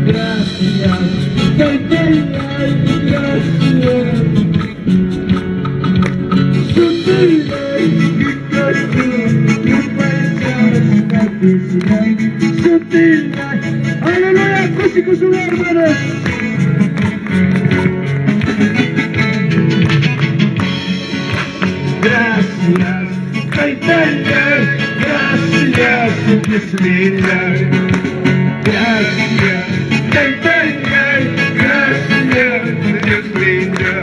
Gracias, doy gracias. Aleluya, músicos, hermanos. Gracias, gracias, bismillah. Gracias, gracias, Dios lindo.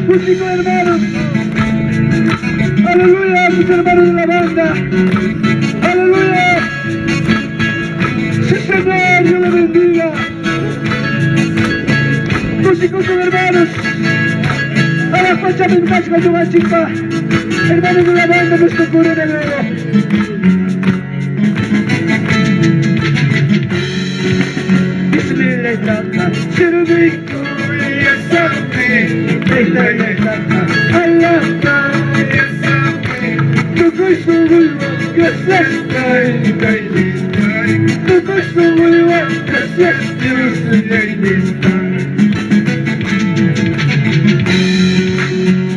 Músicos hermanos, aleluya, mis hermanos de la banda, aleluya, sí Señor, Dios le bendiga. Músicos hermanos, a la facha de más cuando va chica, hermanos de la banda, nos concurren de nuevo. Bismillah, Shirubiko, Yasami, Allah, tu Cristo vivo, gracias, tu Cristo vivo, gracias, Dios,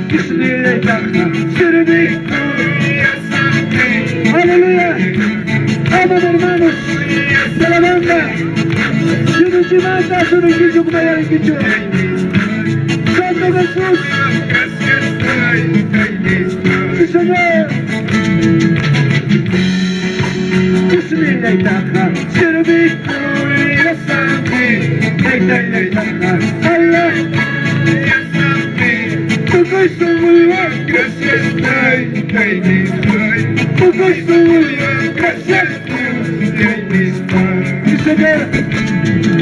Bismillah, Shirubiko, Yasami, aleluya, amén hermanos de la banda. Yunusimanda, Sunukichu, Kumayarikichu. Santo Jesús. Sí, Señor. Bismillah, Itaja. Shirubiko, Yasami. Allah. Tu Cristo muy bien. Gracias, tu Cristo muy bien. Gracias, sí, Señor.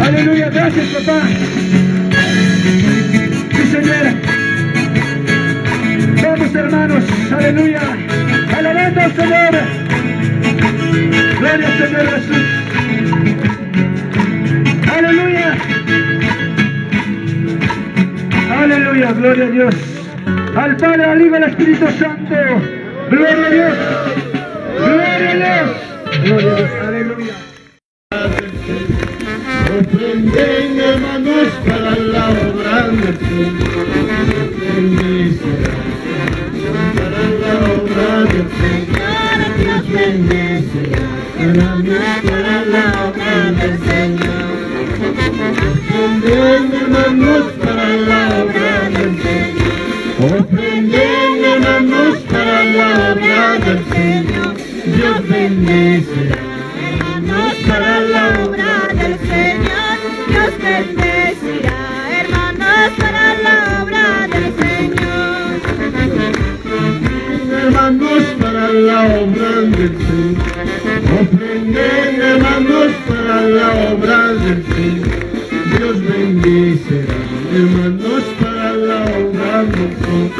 Aleluya, gracias, papá. Sí, Señor. Vamos, hermanos, aleluya. Alabando al Señor. Gloria al Señor Jesús. Aleluya. Aleluya, gloria a Dios. Al Padre, al Hijo y al Espíritu Santo. Gloria a Dios. Gloria a Dios. Gloria a Dios. Aleluya. Ofrenden hermanos para la obra del Señor, bendecirá, para la obra del Señor, Dios bendecirá, hermanos para la obra del Señor. Ofrenden hermanos para la obra del Señor, ofrenden hermanos para la obra del Señor, Dios bendecirá, hermanos para la obra del Señor, Dios bendecirá, hermanos para la obra del Señor. Hermanos para la obra del Señor, ofrenden hermanos para la obra del Señor, Dios bendecirá, hermanos para la obra del Señor,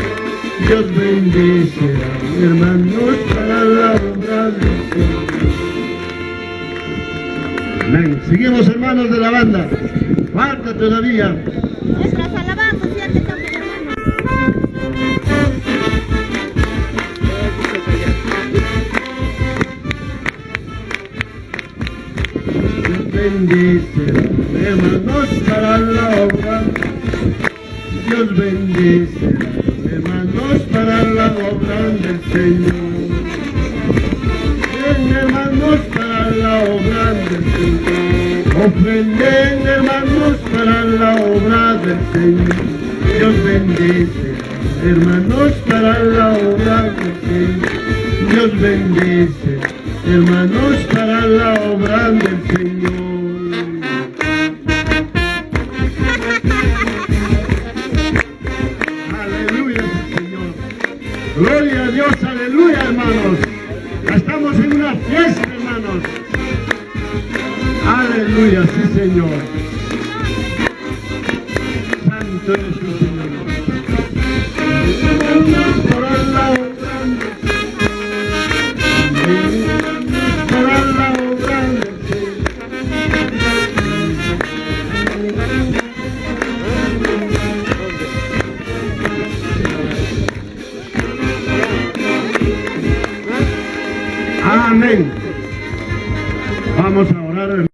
Dios bendecirá, hermanos para la obra del Señor. Amén. Seguimos, hermanos de la banda. Falta todavía. Nuestras alabanzas ya te cantan, hermano. Dios bendecirá, hermanos para la obra. Dios bendecirá, hermanos para la obra del Señor. Hermanos para la obra del Señor. del Señor. Ofrenden, hermanos, para la obra del Señor. Dios bendice, hermanos, para la obra del Señor. Dios bendice, hermanos, para la obra del Señor. Aleluya, Señor. Gloria a Dios, aleluya, hermanos. Estamos en una fiesta, hermanos. Aleluya, sí, Señor. Santo eres tu Señor. Para la obra para la obra del Señor. Amén. Vamos a orar, hermano.